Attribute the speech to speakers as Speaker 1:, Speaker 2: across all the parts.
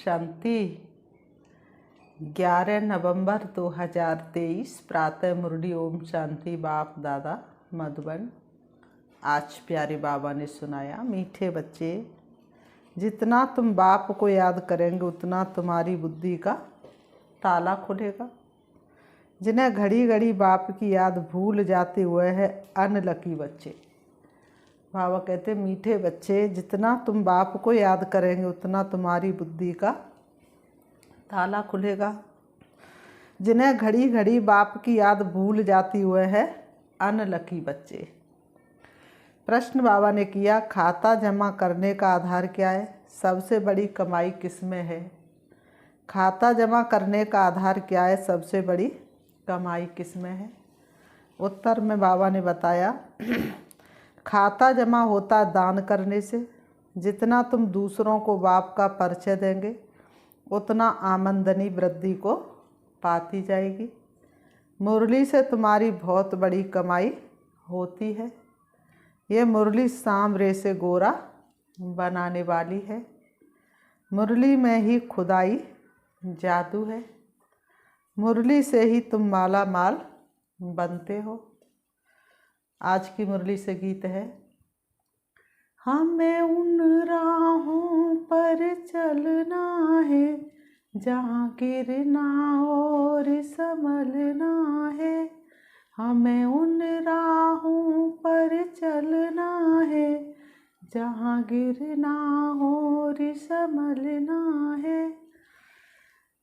Speaker 1: शांति। 11 नवंबर 2023 प्रातः मुरली ओम शांति बाप दादा मधुबन। आज प्यारे बाबा ने सुनाया, मीठे बच्चे, जितना तुम बाप को याद करेंगे उतना तुम्हारी बुद्धि का ताला खुलेगा। जिन्हें घड़ी घड़ी बाप की याद भूल जाते हुए है अनलकी बच्चे। बाबा कहते, मीठे बच्चे, जितना तुम बाप को याद करेंगे उतना तुम्हारी बुद्धि का ताला खुलेगा। जिन्हें घड़ी घड़ी बाप की याद भूल जाती हुए है अनलकी बच्चे। प्रश्न बाबा ने किया, खाता जमा करने का आधार क्या है? सबसे बड़ी कमाई किस में है? खाता जमा करने का आधार क्या है? सबसे बड़ी कमाई किस में है? उत्तर में बाबा ने बताया, खाता जमा होता दान करने से। जितना तुम दूसरों को बाप का परिचय देंगे उतना आमदनी वृद्धि को पाती जाएगी। मुरली से तुम्हारी बहुत बड़ी कमाई होती है। ये मुरली सांवरे से गोरा बनाने वाली है। मुरली में ही खुदाई जादू है। मुरली से ही तुम माला माल बनते हो। आज की मुरली से गीत है, हमें उन राहों पर चलना है जहाँ गिरना और संभलना है। हमें उन राहों पर चलना है जहाँ गिरना और संभलना है।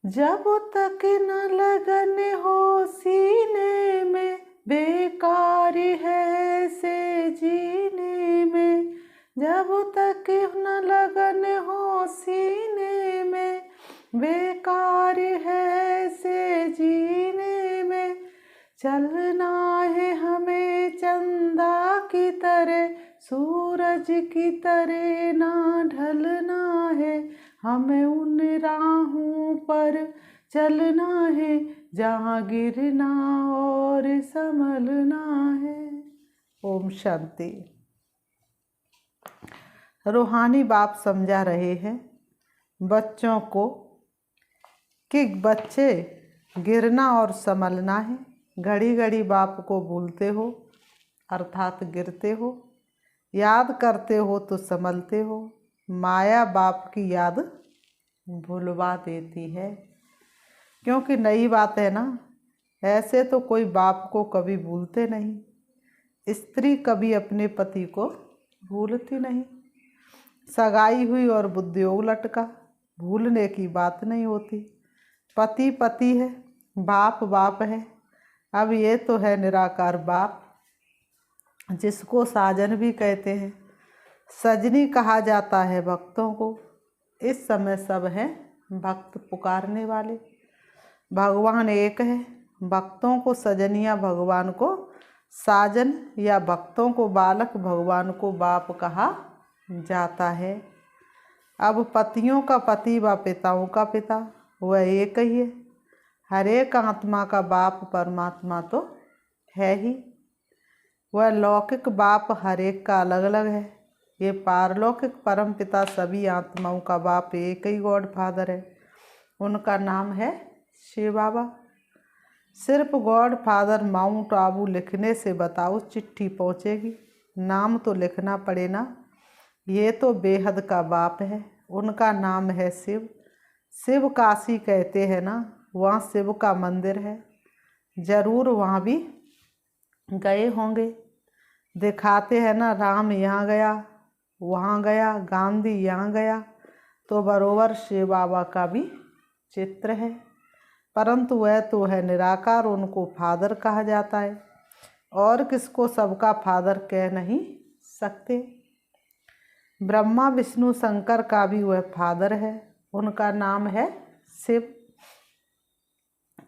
Speaker 1: जब तक न लगन हो सीने में, बेकार है से जीने में। जब तक न लगन हो सीने में, बेकार है से जीने में। चलना है हमें चंदा की तरह, सूरज की तरह ना ढलना है। हमें उन राहों पर चलना है जहाँ गिरना और संभलना है। ओम शांति। रूहानी बाप समझा रहे हैं बच्चों को कि बच्चे गिरना और संभलना है। घड़ी घड़ी बाप को भूलते हो अर्थात गिरते हो, याद करते हो तो संभलते हो। माया बाप की याद भुलवा देती है, क्योंकि नई बात है ना। ऐसे तो कोई बाप को कभी भूलते नहीं। स्त्री कभी अपने पति को भूलती नहीं। सगाई हुई और बुद्धयोग लटका, भूलने की बात नहीं होती। पति पति है, बाप बाप है। अब ये तो है निराकार बाप, जिसको साजन भी कहते हैं। सजनी कहा जाता है भक्तों को। इस समय सब हैं भक्त पुकारने वाले। भगवान एक है। भक्तों को सजनिया भगवान को साजन, या भक्तों को बालक भगवान को बाप कहा जाता है। अब पतियों का पति व पिताओं का पिता वह एक ही है। हर एक आत्मा का बाप परमात्मा तो है ही। वह लौकिक बाप हर एक का अलग अलग है। ये पारलौकिक परम पिता सभी आत्माओं का बाप एक ही गॉड फादर है। उनका नाम है शिव बाबा। सिर्फ गॉड फादर माउंट आबू लिखने से बताओ चिट्ठी पहुँचेगी? नाम तो लिखना पड़े ना। ये तो बेहद का बाप है। उनका नाम है शिव। शिव काशी कहते हैं ना, वहाँ शिव का मंदिर है। जरूर वहाँ भी गए होंगे। दिखाते हैं ना, राम यहाँ गया वहाँ गया, गांधी यहाँ गया, तो बरोबर शिव बाबा का भी चित्र है। परंतु वह तो है निराकार, उनको फादर कहा जाता है। और किसको सबका फादर कह नहीं सकते। ब्रह्मा विष्णु शंकर का भी वह फादर है। उनका नाम है शिव।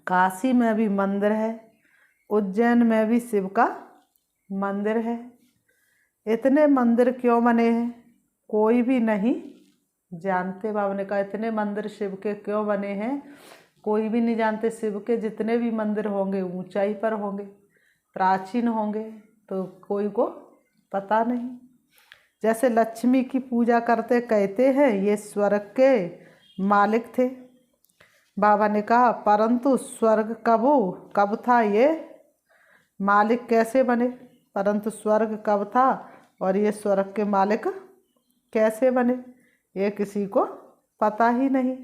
Speaker 1: काशी में भी मंदिर है, उज्जैन में भी शिव का मंदिर है। इतने मंदिर क्यों बने हैं कोई भी नहीं जानते। बाबा ने कहा इतने मंदिर शिव के क्यों बने हैं कोई भी नहीं जानते। शिव के जितने भी मंदिर होंगे ऊंचाई पर होंगे, प्राचीन होंगे, तो कोई को पता नहीं। जैसे लक्ष्मी की पूजा करते कहते हैं ये स्वर्ग के मालिक थे। बाबा ने कहा परंतु स्वर्ग कब था, ये मालिक कैसे बने? परंतु स्वर्ग कब था और ये स्वर्ग के मालिक कैसे बने, ये किसी को पता ही नहीं,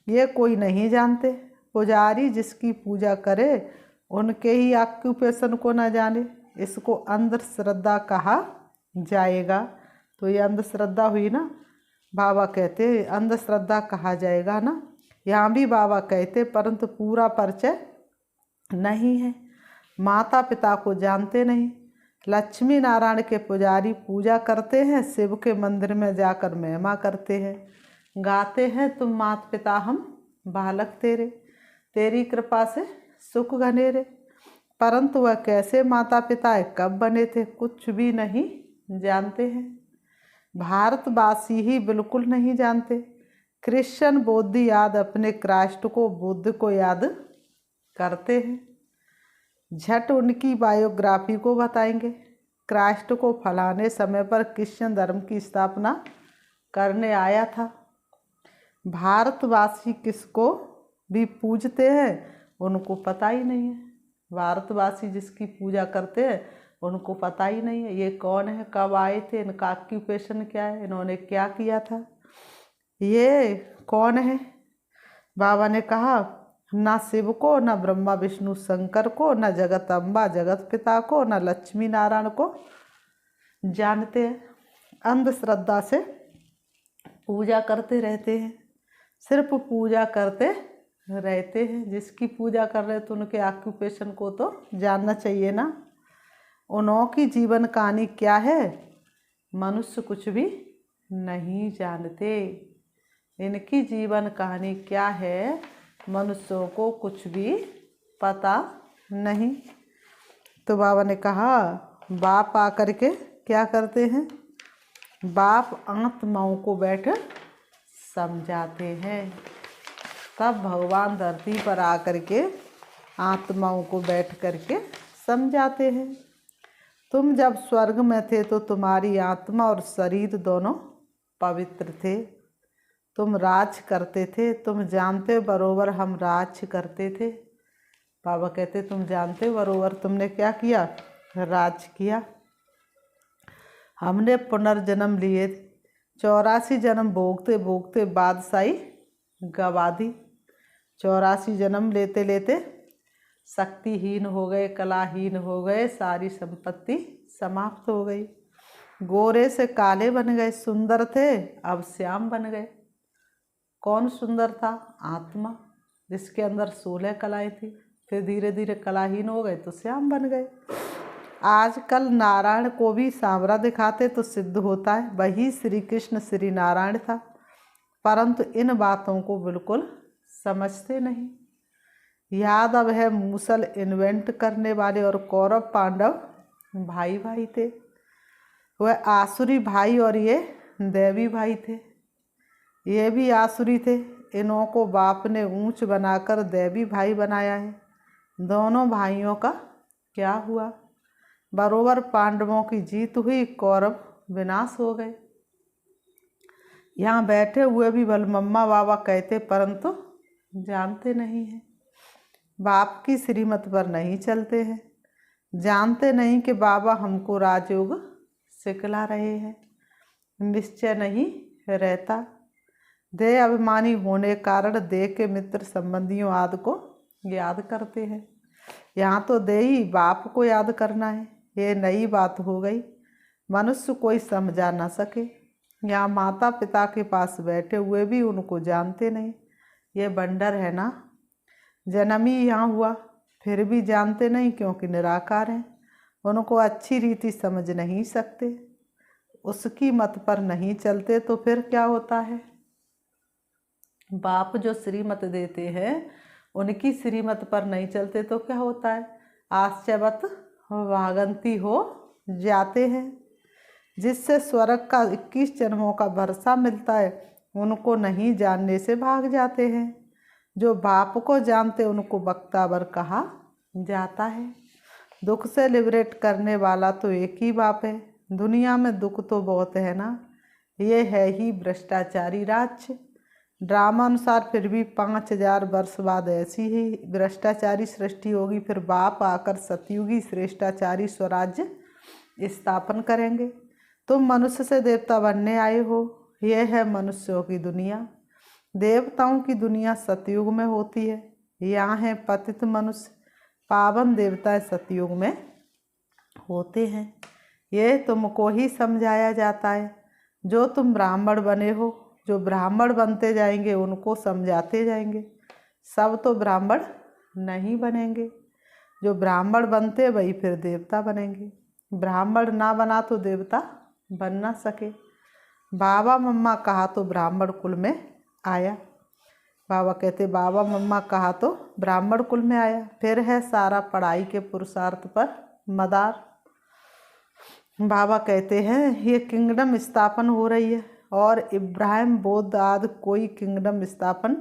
Speaker 1: ये कोई नहीं जानते। पुजारी जिसकी पूजा करे उनके ही ऑक्यूपेशन को न जाने, इसको अंधश्रद्धा कहा जाएगा। तो ये अंधश्रद्धा हुई ना, बाबा कहते अंधश्रद्धा कहा जाएगा ना। यहाँ भी बाबा कहते परंतु पूरा परिचय नहीं है, माता पिता को जानते नहीं। लक्ष्मी नारायण के पुजारी पूजा करते हैं, शिव के मंदिर में जाकर महिमा करते हैं, गाते हैं तुम माता पिता हम बालक तेरे, तेरी कृपा से सुख घनेरे। परंतु वह कैसे माता पिता है, कब बने थे, कुछ भी नहीं जानते हैं। भारतवासी ही बिल्कुल नहीं जानते। क्रिश्चियन बौद्ध याद अपने क्राइस्ट को, बुद्ध को याद करते हैं, झट उनकी बायोग्राफी को बताएंगे। क्राइस्ट को फलाने समय पर क्रिश्चियन धर्म की स्थापना करने आया था। भारतवासी किसको भी पूजते हैं उनको पता ही नहीं है, भारतवासी जिसकी पूजा करते हैं उनको पता ही नहीं है ये कौन है, कब आए थे, इनका ऑक्यूपेशन क्या है, इन्होंने क्या किया था, ये कौन है। बाबा ने कहा न शिव को, न ब्रह्मा विष्णु शंकर को, न जगत अम्बा जगत पिता को, न लक्ष्मी नारायण को जानते हैं। अंधश्रद्धा से पूजा करते रहते हैं, सिर्फ पूजा करते रहते हैं। जिसकी पूजा कर रहे तो उनके ऑक्यूपेशन को तो जानना चाहिए ना। उनकी जीवन कहानी क्या है, मनुष्य कुछ भी नहीं जानते। इनकी जीवन कहानी क्या है, मनुष्यों को कुछ भी पता नहीं। तो बाबा ने कहा बाप आकर के क्या करते हैं, बाप आत्माओं को बैठ समझाते हैं। तब भगवान धरती पर आकर के आत्माओं को बैठ करके समझाते हैं। तुम जब स्वर्ग में थे तो तुम्हारी आत्मा और शरीर दोनों पवित्र थे, तुम राज करते थे, तुम जानते बरोबर हम राज करते थे। बाबा कहते तुम जानते बरोबर तुमने क्या किया, राज किया। हमने पुनर्जन्म लिए, 84 जन्म भोगते भोगते बादशाही गवा दी। 84 जन्म लेते लेते शक्तिहीन हो गए, कलाहीन हो गए, सारी संपत्ति समाप्त हो गई। गोरे से काले बन गए, सुंदर थे अब श्याम बन गए। कौन सुंदर था, आत्मा जिसके अंदर 16 कलाएं थी, फिर धीरे धीरे कलाहीन हो गए तो श्याम बन गए। आजकल नारायण को भी सांवरा दिखाते तो सिद्ध होता है वही श्री कृष्ण श्री नारायण था, परंतु इन बातों को बिल्कुल समझते नहीं। याद अब है मूसल इन्वेंट करने वाले और कौरव पांडव भाई भाई थे, वह आसुरी भाई और ये देवी भाई थे। ये भी आसुरी थे, इन्हों को बाप ने ऊंच बनाकर देवी भाई बनाया है। दोनों भाइयों का क्या हुआ, बरोबर पांडवों की जीत हुई, कौरव विनाश हो गए। यहाँ बैठे हुए भी बलमम्मा बाबा कहते परंतु जानते नहीं हैं, बाप की श्रीमत पर नहीं चलते हैं, जानते नहीं कि बाबा हमको राजयोग सिखला रहे हैं। निश्चय नहीं रहता, देह अभिमानी होने कारण देह के मित्र संबंधियों आदि को याद करते हैं। यहाँ तो देही बाप को याद करना है, ये नई बात हो गई, मनुष्य कोई समझा ना सके। यहाँ माता पिता के पास बैठे हुए भी उनको जानते नहीं, ये बंडर है ना, जन्म ही यहाँ हुआ फिर भी जानते नहीं क्योंकि निराकार हैं, उनको अच्छी रीति समझ नहीं सकते, उसकी मत पर नहीं चलते। तो फिर क्या होता है, बाप जो श्रीमत देते हैं उनकी श्रीमत पर नहीं चलते तो क्या होता है, आश्चर्यवत वागंती हो जाते हैं। जिससे स्वर्ग का 21 जन्मों का भरोसा मिलता है उनको नहीं जानने से भाग जाते हैं। जो बाप को जानते उनको बख्तावर कहा जाता है। दुख से लिबरेट करने वाला तो एक ही बाप है। दुनिया में दुख तो बहुत है ना, ये है ही भ्रष्टाचारी राज्य, ड्रामा अनुसार फिर भी 5000 वर्ष बाद ऐसी ही भ्रष्टाचारी सृष्टि होगी। फिर बाप आकर सतयुगी श्रेष्ठाचारी स्वराज्य स्थापन करेंगे। तुम मनुष्य से देवता बनने आए हो। यह है मनुष्यों की दुनिया। देवताओं की दुनिया सतयुग में होती है। यहाँ है पतित मनुष्य, पावन देवता सतयुग में होते हैं। ये तुमको ही समझाया जाता है। जो तुम ब्राह्मण बने हो, जो ब्राह्मण बनते जाएंगे उनको समझाते जाएंगे। सब तो ब्राह्मण नहीं बनेंगे। जो ब्राह्मण बनते वही फिर देवता बनेंगे। ब्राह्मण ना बना तो देवता बन ना सके। बाबा मम्मा कहा तो ब्राह्मण कुल में आया। बाबा कहते बाबा मम्मा कहा तो ब्राह्मण कुल में आया। फिर है सारा पढ़ाई के पुरुषार्थ पर मदार। बाबा कहते हैं ये किंगडम स्थापन हो रही है और इब्राहिम बौद्ध आदि कोई किंगडम स्थापन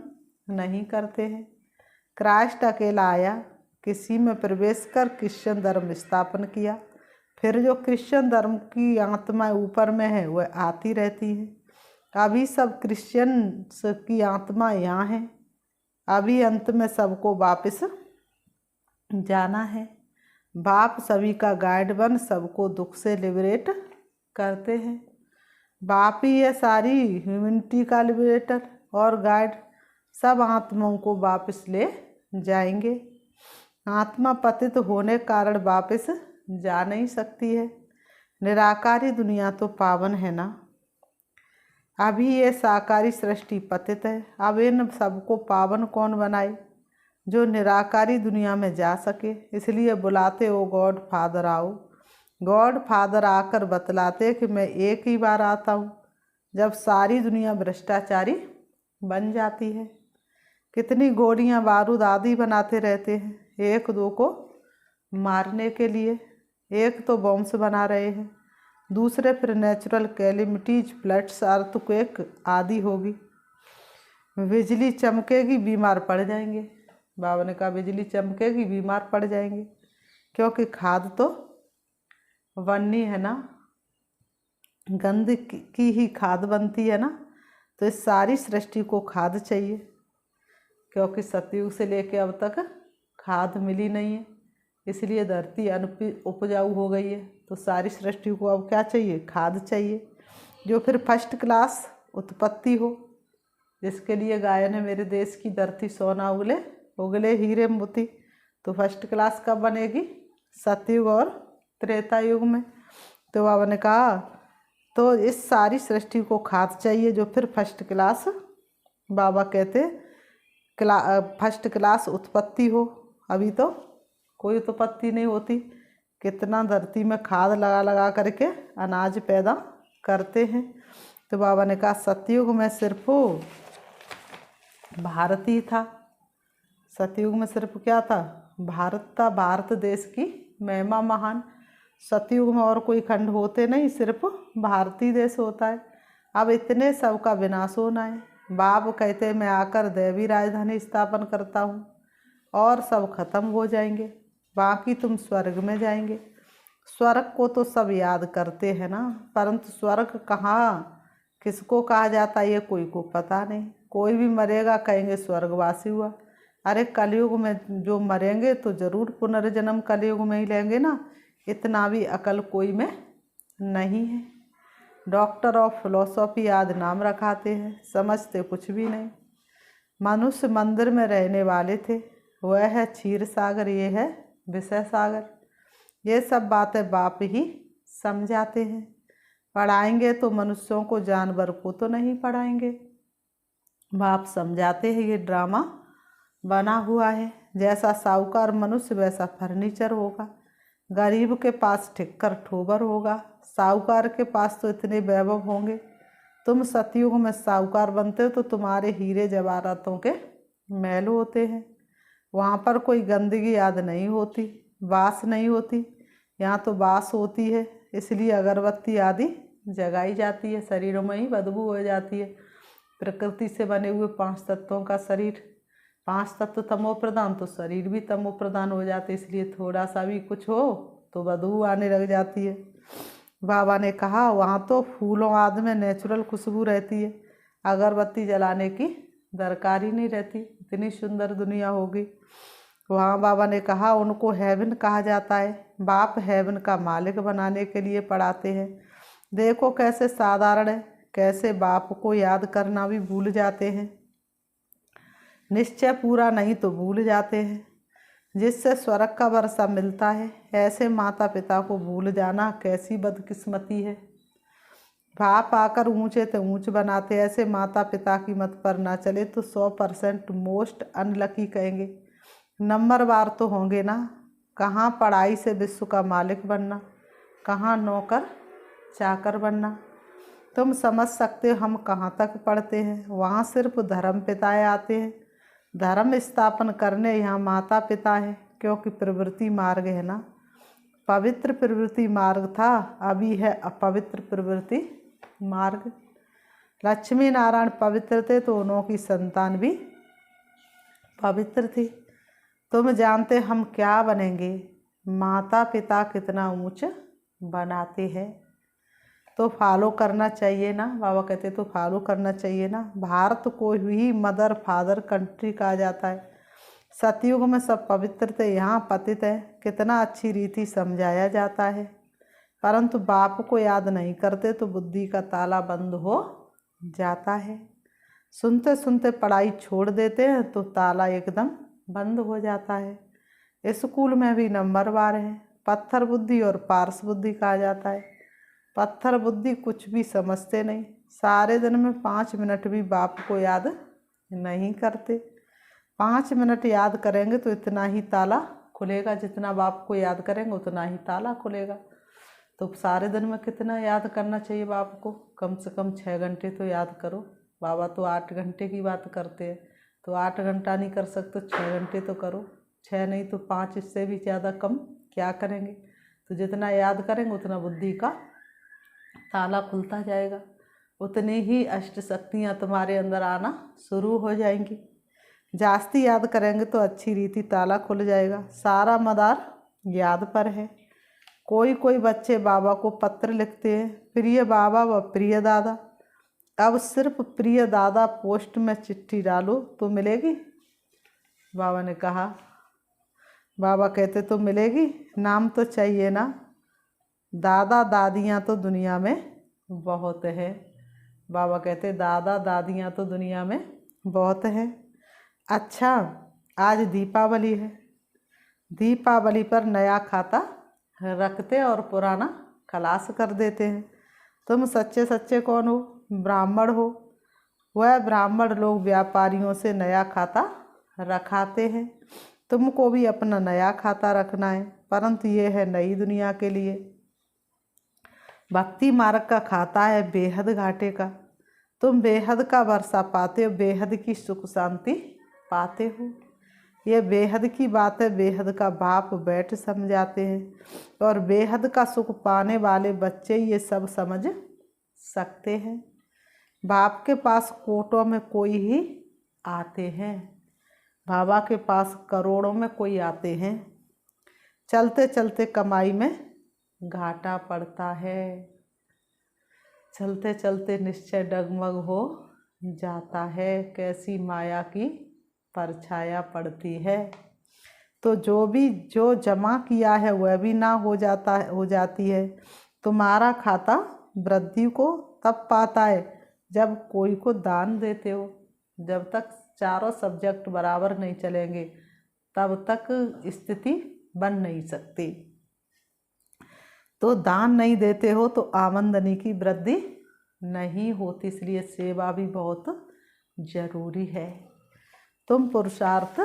Speaker 1: नहीं करते हैं। क्राइस्ट अकेला आया, किसी में प्रवेश कर क्रिश्चियन धर्म स्थापन किया। फिर जो क्रिश्चियन धर्म की आत्मा ऊपर में है वह आती रहती है। अभी सब क्रिश्चियन की आत्मा यहाँ है। अभी अंत में सबको वापस जाना है। बाप सभी का गाइड बन सबको दुख से लिबरेट करते हैं। बाप ही है सारी ह्यूमैनिटी का लिबरेटर और गाइड। सब आत्माओं को वापस ले जाएंगे। आत्मा पतित होने कारण वापस जा नहीं सकती है। निराकारी दुनिया तो पावन है ना। अभी ये साकारी सृष्टि पतित है। अब इन सबको पावन कौन बनाए जो निराकारी दुनिया में जा सके। इसलिए बुलाते हो गॉड फादर आओ। गॉड फादर आकर बतलाते कि मैं एक ही बार आता हूँ जब सारी दुनिया भ्रष्टाचारी बन जाती है। कितनी गोलियाँ बारूद आदि बनाते रहते हैं एक दो को मारने के लिए। एक तो बॉम्ब्स बना रहे हैं, दूसरे फिर नेचुरल कैलिमिटीज फ्लड्स अर्थक्वेक आदि होगी। बिजली चमकेगी बीमार पड़ जाएंगे। बाबा ने कहा बिजली चमकेगी बीमार पड़ जाएंगे क्योंकि खाद तो बननी है ना। गंद की ही खाद बनती है ना। तो इस सारी सृष्टि को खाद चाहिए क्योंकि सतयुग से लेके अब तक खाद मिली नहीं है। इसलिए धरती उपजाऊ हो गई है। तो सारी सृष्टि को अब क्या चाहिए? खाद चाहिए जो फिर फर्स्ट क्लास उत्पत्ति हो। जिसके लिए गायन है मेरे देश की धरती सोना उगले उगले हीरे मोती। तो फर्स्ट क्लास कब बनेगी? सतयुग और त्रेता युग में। तो बाबा ने कहा तो इस सारी सृष्टि को खाद चाहिए जो फिर फर्स्ट क्लास, बाबा कहते फर्स्ट क्लास उत्पत्ति हो। अभी तो कोई उत्पत्ति नहीं होती। कितना धरती में खाद लगा लगा करके अनाज पैदा करते हैं। तो बाबा ने कहा सतयुग में सिर्फ भारत ही था। सतयुग में सिर्फ क्या था? भारत था। भारत देश की महिमा महान। सतयुग में और कोई खंड होते नहीं, सिर्फ भारतीय देश होता है। अब इतने सब का विनाश होना है। बाप कहते मैं आकर दैवी राजधानी स्थापन करता हूँ और सब खत्म हो जाएंगे। बाकी तुम स्वर्ग में जाएंगे। स्वर्ग को तो सब याद करते हैं ना, परंतु स्वर्ग कहाँ किसको कहा जाता है ये कोई को पता नहीं। कोई भी मरेगा कहेंगे स्वर्गवासी हुआ। अरे कलयुग में जो मरेंगे तो जरूर पुनर्जन्म कलयुग में ही लेंगे ना। इतना भी अकल कोई में नहीं है। डॉक्टर ऑफ फिलोसॉफी आदि नाम रखाते हैं, समझते कुछ भी नहीं। मनुष्य मंदिर में रहने वाले थे, वह है क्षीर सागर, ये है विषय सागर। ये सब बातें बाप ही समझाते हैं। पढ़ाएंगे तो मनुष्यों को, जानवर को तो नहीं पढ़ाएंगे। बाप समझाते हैं ये ड्रामा बना हुआ है। जैसा साहूकार मनुष्य वैसा फर्नीचर होगा। गरीब के पास ठिक्कर ठोबर होगा, साहूकार के पास तो इतने वैभव होंगे। तुम सतयुग में साहूकार बनते हो तो तुम्हारे हीरे जवाहरातों के महल होते हैं। वहाँ पर कोई गंदगी आदि नहीं होती, बास नहीं होती। यहाँ तो बास होती है, इसलिए अगरबत्ती आदि जगाई जाती है। शरीरों में ही बदबू हो जाती है। प्रकृति से बने हुए 5 तत्वों का शरीर, 5 तत्व तमो प्रधान, तो शरीर भी तमो प्रधान हो जाते। इसलिए थोड़ा सा भी कुछ हो तो बदबू आने लग जाती है। बाबा ने कहा वहाँ तो फूलों आदि में नेचुरल खुशबू रहती है। अगरबत्ती जलाने की दरकार ही नहीं रहती, इतनी सुंदर दुनिया होगी। वहाँ बाबा ने कहा उनको हेवन कहा जाता है, बाप हेवन का मालिक बनाने के लिए पढ़ाते हैं। देखो कैसे साधारण है, कैसे बाप को याद करना भी भूल जाते हैं। निश्चय पूरा नहीं तो भूल जाते हैं, जिससे स्वर्ग का वर्षा मिलता है। ऐसे माता पिता को भूल जाना कैसी बदकिस्मती है। बाप आकर ऊंचे तो ऊंच बनाते, ऐसे माता पिता की मत पर ना चले तो 100% मोस्ट अनलकी कहेंगे। नंबरवार तो होंगे ना। कहाँ पढ़ाई से विश्व का मालिक बनना, कहाँ नौकर चाकर बनना। तुम समझ सकते हो हम कहाँ तक पढ़ते हैं। वहाँ सिर्फ धर्म पिताएँ आते हैं, धर्म स्थापन करने यहाँ माता पिता हैं, क्योंकि प्रवृत्ति मार्ग है ना। पवित्र प्रवृत्ति मार्ग था, अभी है अपवित्र प्रवृत्ति मार्ग। लक्ष्मी नारायण पवित्र थे तो उनकी संतान भी पवित्र थी। तुम जानते हम क्या बनेंगे, माता पिता कितना ऊंच बनाते हैं तो फॉलो करना चाहिए ना। बाबा कहते तो फॉलो करना चाहिए ना। भारत को ही मदर फादर कंट्री कहा जाता है। सतयुग में सब पवित्र थे, यहाँ पतित है। कितना अच्छी रीति समझाया जाता है, परंतु बाप को याद नहीं करते तो बुद्धि का ताला बंद हो जाता है। सुनते सुनते पढ़ाई छोड़ देते हैं तो ताला एकदम बंद हो जाता है। स्कूल में भी नंबरवार है। पत्थर बुद्धि और पारस बुद्धि कहा जाता है। पत्थर बुद्धि कुछ भी समझते नहीं, सारे दिन में 5 मिनट भी बाप को याद नहीं करते। 5 मिनट याद करेंगे तो इतना ही ताला खुलेगा, जितना बाप को याद करेंगे उतना ही ताला खुलेगा। तो सारे दिन में कितना याद करना चाहिए बाप को, कम से कम 6 घंटे तो याद करो। बाबा तो 8 घंटे की बात करते हैं, तो 8 घंटा नहीं कर सकते 6 घंटे तो करो। 6 नहीं तो 5, इससे भी ज़्यादा कम क्या करेंगे। तो जितना याद करेंगे उतना बुद्धि का ताला खुलता जाएगा, उतनी ही अष्ट शक्तियाँ तुम्हारे अंदर आना शुरू हो जाएंगी। जास्ती याद करेंगे तो अच्छी रीति ताला खुल जाएगा। सारा मदार याद पर है। कोई कोई बच्चे बाबा को पत्र लिखते हैं, प्रिय बाबा व प्रिय दादा। अब सिर्फ प्रिय दादा पोस्ट में चिट्ठी डालो तो मिलेगी। बाबा ने कहा, बाबा कहते तो मिलेगी, नाम तो चाहिए ना। दादा दादियाँ तो दुनिया में बहुत है। बाबा कहते दादा दादियाँ तो दुनिया में बहुत है। अच्छा, आज दीपावली है। दीपावली पर नया खाता रखते और पुराना खलास कर देते हैं। तुम सच्चे सच्चे कौन हो? ब्राह्मण हो। वह ब्राह्मण लोग व्यापारियों से नया खाता रखाते हैं। तुमको भी अपना नया खाता रखना है, परंतु ये है नई दुनिया के लिए। भक्ति मार्ग का खाता है बेहद घाटे का। तुम बेहद का वर्षा पाते हो, बेहद की सुख शांति पाते हो। ये बेहद की बात है, बेहद का बाप बैठ समझाते हैं और बेहद का सुख पाने वाले बच्चे ये सब समझ सकते हैं। बाप के पास कोटों में कोई ही आते हैं, बाबा के पास करोड़ों में कोई आते हैं। चलते चलते कमाई में घाटा पड़ता है, चलते चलते निश्चय डगमग हो जाता है। कैसी माया की परछाया पड़ती है। तो जो जमा किया है वह भी ना हो जाती है। तुम्हारा खाता वृद्धि को तब पाता है जब कोई को दान देते हो। जब तक चारों सब्जेक्ट बराबर नहीं चलेंगे तब तक स्थिति बन नहीं सकती। तो दान नहीं देते हो तो आमदनी की वृद्धि नहीं होती, इसलिए सेवा भी बहुत जरूरी है। तुम पुरुषार्थ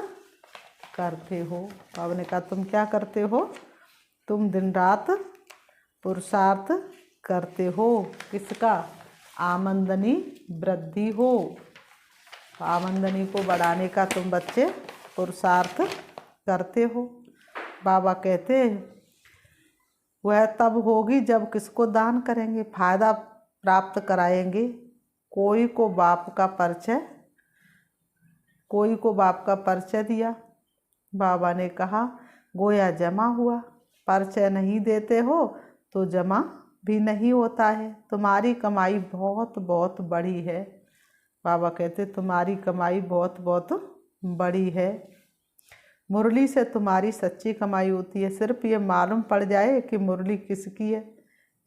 Speaker 1: करते हो। बाबा ने कहा तुम क्या करते हो? तुम दिन रात पुरुषार्थ करते हो। किसका? आमदनी वृद्धि हो, आमदनी को बढ़ाने का तुम बच्चे पुरुषार्थ करते हो। बाबा कहते वह तब होगी जब किसको दान करेंगे, फायदा प्राप्त कराएंगे। कोई को बाप का परिचय दिया। बाबा ने कहा गोया जमा हुआ। परिचय नहीं देते हो तो जमा भी नहीं होता है। तुम्हारी कमाई बहुत बहुत बड़ी है, बाबा कहते तुम्हारी कमाई बहुत बहुत बड़ी है। मुरली से तुम्हारी सच्ची कमाई होती है। सिर्फ ये मालूम पड़ जाए कि मुरली किसकी है,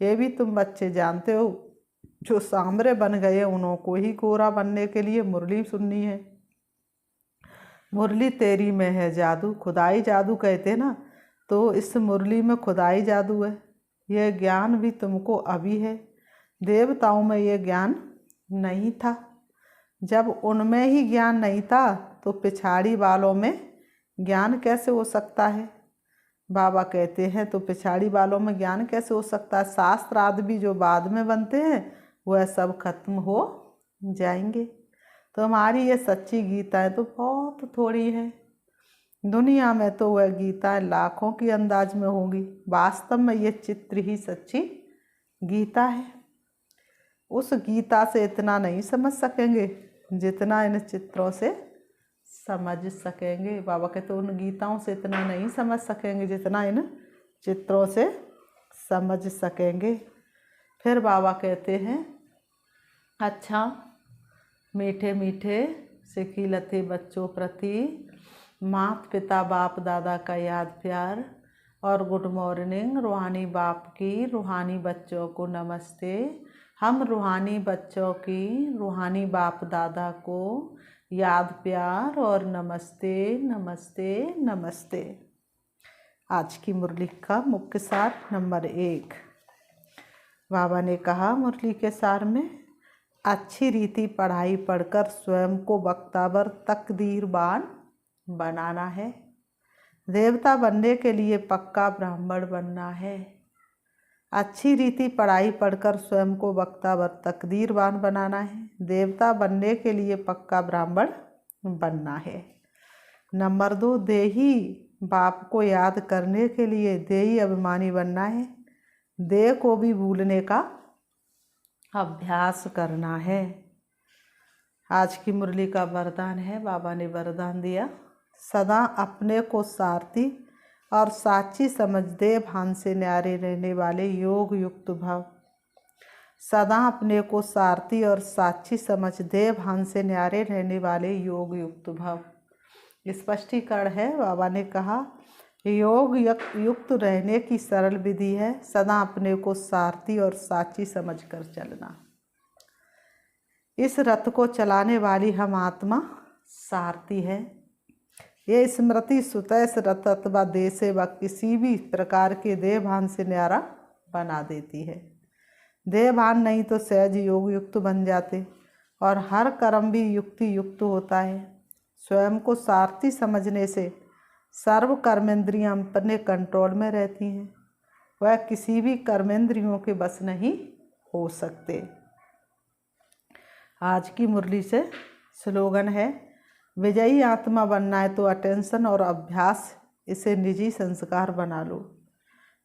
Speaker 1: ये भी तुम बच्चे जानते हो। जो सांवरे बन गए उनको ही गोरा बनने के लिए मुरली सुननी है। मुरली तेरी में है जादू, खुदाई जादू कहते ना, तो इस मुरली में खुदाई जादू है। यह ज्ञान भी तुमको अभी है, देवताओं में यह ज्ञान नहीं था। जब उनमें ही ज्ञान नहीं था तो पिछाड़ी वालों में ज्ञान कैसे हो सकता है। बाबा कहते हैं तो पिछाड़ी वालों में ज्ञान कैसे हो सकता है। शास्त्र आदि भी जो बाद में बनते हैं वह सब खत्म हो जाएंगे। तो हमारी ये सच्ची गीताएं तो बहुत थोड़ी है। दुनिया में तो वह गीताएं लाखों की अंदाज में होंगी। वास्तव में ये चित्र ही सच्ची गीता है। उस गीता से इतना नहीं समझ सकेंगे जितना इन चित्रों से समझ सकेंगे। बाबा कहते उन गीताओं से इतना नहीं समझ सकेंगे जितना इन चित्रों से समझ सकेंगे। फिर बाबा कहते हैं अच्छा मीठे मीठे सिखिलते बच्चों प्रति माता पिता बाप दादा का याद प्यार और गुड मॉर्निंग रूहानी बाप की रूहानी बच्चों को नमस्ते। हम रूहानी बच्चों की रूहानी बाप दादा को याद प्यार और नमस्ते नमस्ते नमस्ते। आज की मुरली का मुख्य सार नंबर 1। बाबा ने कहा मुरली के सार में अच्छी रीति पढ़ाई पढ़कर स्वयं को वक्तावर तकदीरवान बनाना है। देवता बनने के लिए पक्का ब्राह्मण बनना है। अच्छी रीति पढ़ाई पढ़कर स्वयं को वक्तावर तकदीरवान बनाना है। देवता बनने के लिए पक्का ब्राह्मण बनना है। नंबर 2 देही बाप को याद करने के लिए देही अभिमानी बनना है। देह को भी भूलने का अभ्यास करना है। आज की मुरली का वरदान है, बाबा ने वरदान दिया सदा अपने को सारथी और साक्षी समझ दे भान से न्यारे रहने वाले योग युक्त भव। सदा अपने को सारथी और साक्षी समझ दे भान से न्यारे रहने वाले योग युक्त भव। स्पष्टीकरण है। बाबा ने कहा योग युक्त रहने की सरल विधि है सदा अपने को सारथी और साक्षी समझ कर चलना। इस रथ को चलाने वाली हम आत्मा सारथी है। ये स्मृति स्वतः इस रथ अथवा देह से व किसी भी प्रकार के देह भान से न्यारा बना देती है। देह भान नहीं तो सहज योग युक्त बन जाते और हर कर्म भी युक्ति युक्त होता है। स्वयं को सारथी समझने से सर्व कर्मेंद्रियां अपने कंट्रोल में रहती हैं। वह किसी भी कर्मेंद्रियों के बस नहीं हो सकते। आज की मुरली से स्लोगन है विजयी आत्मा बनना है तो अटेंशन और अभ्यास इसे निजी संस्कार बना लो।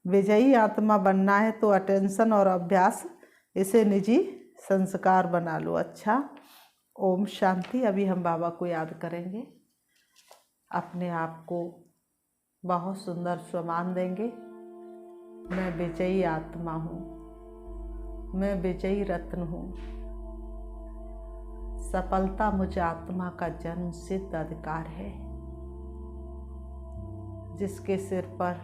Speaker 1: विजयी आत्मा बनना है तो अटेंशन और अभ्यास इसे निजी संस्कार बना लो। अच्छा, ओम शांति। अभी हम बाबा को याद करेंगे, अपने आप को बहुत सुंदर सम्मान देंगे। मैं विजयी आत्मा हूँ, मैं विजयी रत्न हूँ। सफलता मुझे आत्मा का जन्म सिद्ध अधिकार है। जिसके सिर पर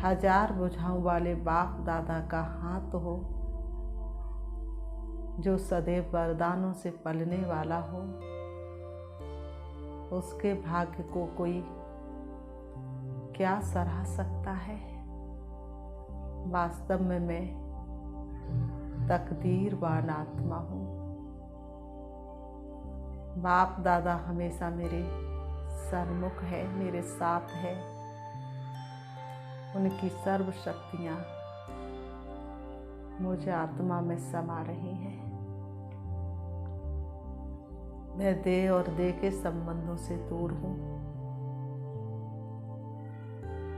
Speaker 1: 1000 भुजाओं वाले बाप दादा का हाथ हो, जो सदैव वरदानों से पलने वाला हो, उसके भाग्य को कोई क्या सराह सकता है। वास्तव में मैं तकदीरवान आत्मा हूँ। बाप दादा हमेशा मेरे सन्मुख है, मेरे साथ है। उनकी सर्व शक्तियाँ मुझे आत्मा में समा रही हैं। मैं देह और देह के संबंधों से दूर हूँ।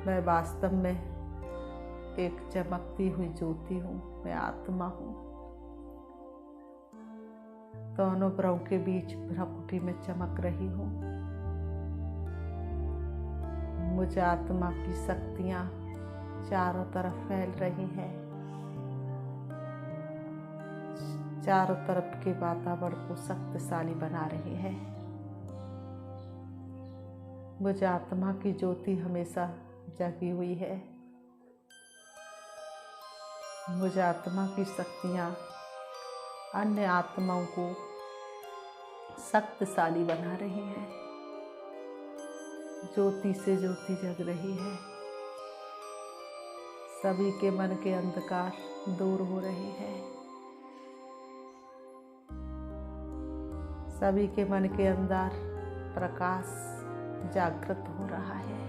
Speaker 1: मैं वास्तव में एक चमकती हुई ज्योति हूँ। मैं आत्मा हूँ। दोनों भ्रम के बीच भ्रकुटी में चमक रही हूँ। मुझे आत्मा की शक्तियाँ चारों तरफ फैल रही हैं। चारों तरफ के वातावरण को शक्तिशाली बना रही है। मुझ आत्मा की ज्योति हमेशा जगी हुई है। मुझ आत्मा की शक्तियाँ अन्य आत्माओं को शक्तिशाली बना रही है। ज्योति से ज्योति जग रही है। सभी के मन के अंधकार दूर हो रही है। सभी के मन के अंदर प्रकाश जागृत हो रहा है।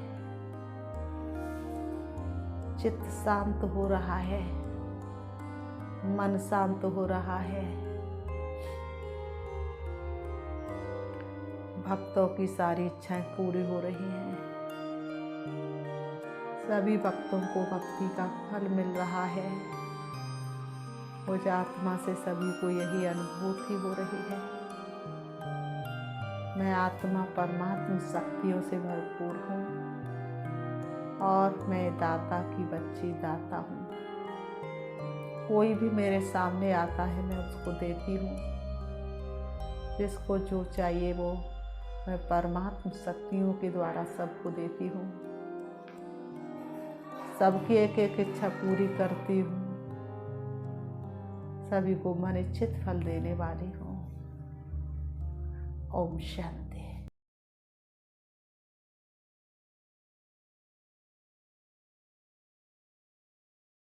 Speaker 1: चित्त शांत हो रहा है। मन शांत हो रहा है। भक्तों की सारी इच्छाएं पूरी हो रही हैं। सभी भक्तों को भक्ति का फल मिल रहा है। मुझ आत्मा से सभी को यही अनुभूति हो रही है। मैं आत्मा परमात्मा शक्तियों से भरपूर हूँ और मैं दाता की बच्ची दाता हूँ। कोई भी मेरे सामने आता है मैं उसको देती हूँ। जिसको जो चाहिए वो मैं परमात्मा शक्तियों के द्वारा सबको देती हूँ। सबकी एक एक इच्छा पूरी करती हूँ। सभी को मन इच्छित फल देने वाली हूँ। ओम शांति।